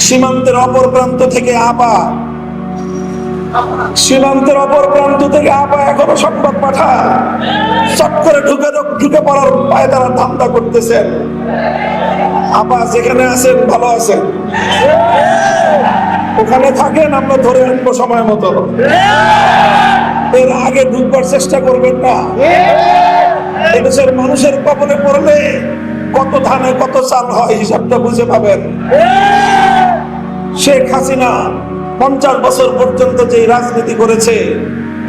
সীমান্তের অপর প্রান্ত থেকে সীমান্তের অপর প্রান্ত থেকে এখনো সংবাদ পাঠান, চট করে ঢুকে পড়ার পায়ে তারা ধান্দা করতেছেন। যেখানে আছেন ভালো আছেন, ওখানে থাকেন, আমরা ধরে আনবো সময় মতো। এর আগে ঢুকবার চেষ্টা করবেন না। এদেশের মানুষের কবলে পড়লে কত ধানে কত চাল হয় হিসাবটা বুঝে পাবেন। শেখ হাসিনা 50 বছর পর্যন্ত যে রাজনীতি করেছে,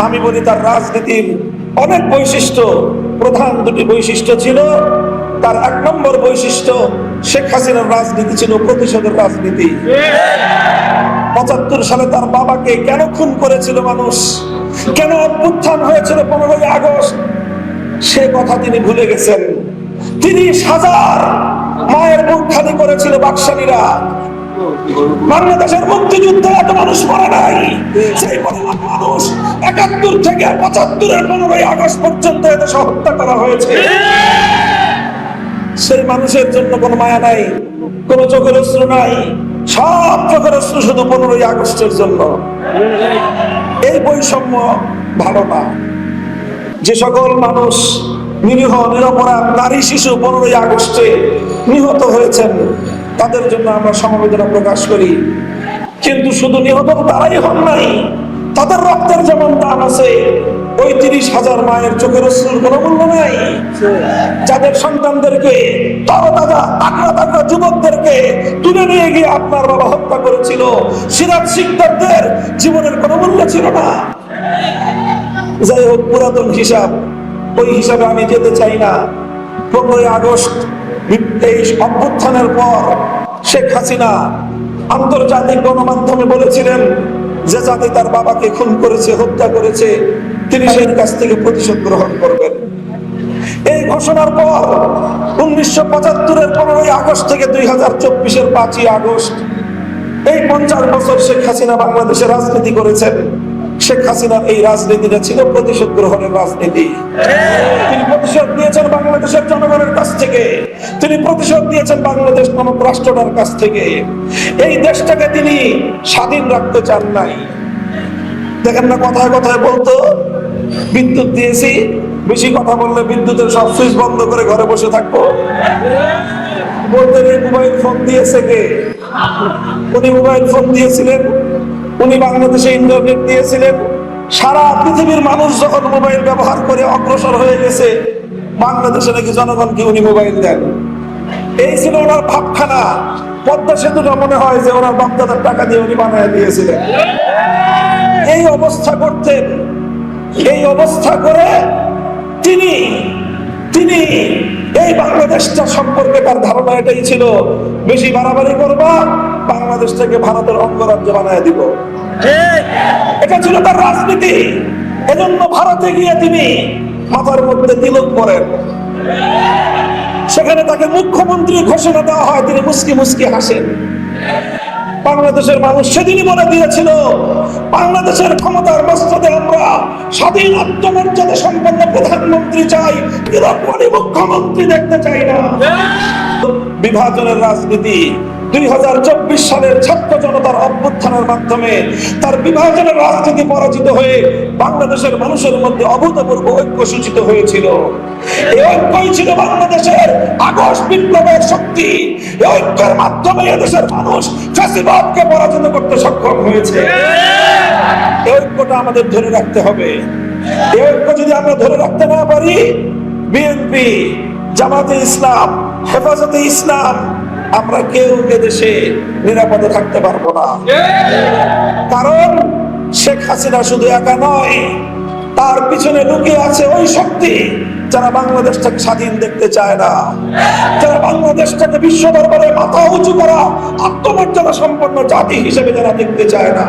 আমি বলি তার রাজনীতির অনেক বৈশিষ্ট্য, প্রধান দুটি বৈশিষ্ট্য ছিল। তার 1 নম্বর বৈশিষ্ট্য, শেখ হাসিনার রাজনীতি ছিল প্রতিশোধের রাজনীতি। 75 সালে তার বাবাকে কেন খুন করেছিল মানুষ, কেন অভ্যুত্থান হয়েছিল 15ই আগস্ট, সে কথা তিনি ভুলে গেছেন। 30,000 মায়ের বুক খালি করেছিল বাকশালীরা। বাংলাদেশের মুক্তিযুদ্ধে এত মানুষ মরে নাই, সেই পরিমাণ মানুষ 71 থেকে 75-এর 15ই আগস্ট পর্যন্ত এদেশে হত্যা করা হয়েছে। সেই মানুষের জন্য কোনো মায়া নাই, কোনো চোখের অশ্রু নাই, সব চোখের অশ্রু শুধু 15ই আগস্টের জন্য। এই বৈষম্য ভালো না। যে সকল মানুষ নিরীহ নিরপরাধ নারী শিশু 15ই আগস্টে নিহত হয়েছেন, তাদের জন্য আমরা সমবেদনা প্রকাশ করি। কিন্তু শুধু নিহত তারাই হন নাই, তাদের রক্তের যেমন দাম আছে, ওই 30,000 মায়ের চোখের অশ্রুর কোনো মূল্য নাই। যাদের সন্তানদেরকে, তরতাজা তাগড়া তাগড়া যুবকদেরকে তুলে নিয়ে গিয়ে আপনার বাবা হত্যা করেছিল, সিরাজ শিকদারদের জীবনের কোনো মূল্য ছিল না। যাই হোক, পুরাতন হিসাব, ওই হিসাবে আমি যেতে চাই না। 15ই আগস্ট এই অভ্যুত্থানের পর শেখ হাসিনা আন্তর্জাতিক গণমাধ্যমে বলেছিলেন যে জাতি তার বাবাকে খুন করেছে, হত্যা করেছে, তিনি সেই কাছ থেকে প্রতিশোধ গ্রহণ করবেন। এই ঘোষণার পর 1975-এর 15ই আগস্ট থেকে 2024-এর 5ই আগস্ট, এই 50 বছর শেখ হাসিনা বাংলাদেশে রাজনীতি করেছেন। শেখ হাসিনার এই রাজনীতিটা ছিল প্রতিশোধ গ্রহণের রাজনীতি। তিনি প্রতিশোধ নিয়েছেন বাংলাদেশের জনগণের কাছ থেকে, তিনি প্রতিশোধ নিয়েছেন বাংলাদেশ নামক রাষ্ট্রটার কাছ থেকে। এই দেশটাকে তিনি স্বাধীন রাখতে চান নাই। দেখেন না, কথায় কথায় বলতো বিদ্যুৎ দিয়েছি, বেশি কথা বললে বিদ্যুতের সব সুইচ বন্ধ করে ঘরে বসে থাকবো। বলতেন এই মোবাইল ফোন দিয়েছে কে? উনি মোবাইল ফোন দিয়েছিলেন, উনি বাংলাদেশে ইন্টারনেট দিয়েছিলেন। সারা পৃথিবীর মানুষ যখন মোবাইল ব্যবহার করে অগ্রসর হয়ে গেছে, বাংলাদেশে নাকি জনগণকে উনি মোবাইল দেন। এই ছিল ওনার ভাবখানা। পদ্মা সেতুটা মনে হয় যে ওনার বাপদাদার টাকা দিয়ে উনি বানিয়ে দিয়েছিলেন। এই অবস্থা করতেন। এই অবস্থা করে তিনি এই বাংলাদেশটা সম্পর্কে তার ধারণা এটাই ছিল, বেশি বাড়াবাড়ি করবা, বাংলাদেশটাকে ভারতের অঙ্গরাজ্য বানায় দিব। এটা ছিল তার রাজনীতি। এজন্য ভারতে গিয়ে তিনি মাথার মধ্যে তিলক পরেন। সেখানে তাকে মুখ্যমন্ত্রী ঘোষণা দেওয়া হয়, তিনি মুস্কি মুস্কি হাসেন। বাংলাদেশের মানুষ সেদিনই বলে দিয়েছিল, বাংলাদেশের ক্ষমতার মস্তদে আমরা স্বাধীন আত্মমর্যাদা সম্পন্ন প্রধানমন্ত্রী চাই, বিরোধী মুখ্যমন্ত্রী দেখতে চাই না। বিভাজনের রাজনীতি 2024 সালের ছাত্র জনতার অভ্যুত্থানের মাধ্যমে তার বিভাজনের রাজনীতি পরাজিত হয়ে বাংলাদেশের মানুষের মধ্যে অভূতপূর্ব ঐক্য সূচিত হয়েছিল। এই ঐক্যই ছিল বাংলাদেশের আগস্ট বিপ্লবের শক্তি। এই ঐক্যের মাধ্যমে এদেশের মানুষ ফ্যাসিবাদকে পরাজিত করতে সক্ষম হয়েছে। এই ঐক্যটা আমাদের ধরে রাখতে হবে। এই ঐক্য যদি আমরা ধরে রাখতে না পারি, বিএনপি, জামাতে ইসলাম, হেফাজতে ইসলাম, আমরা কেউ এদেশে নিরাপদে থাকতে পারবো না। কারণ শেখ হাসিনা শুধু একা নয়, তার পিছনে লুকিয়ে আছে ওই শক্তি যারা বাংলাদেশটাকে স্বাধীন দেখতে চায় না, যারা বাংলাদেশটাকে বিশ্ব দরবারে মাথা উঁচু করা আত্মমর্যাদা সম্পন্ন জাতি হিসেবে যারা দেখতে চায় না।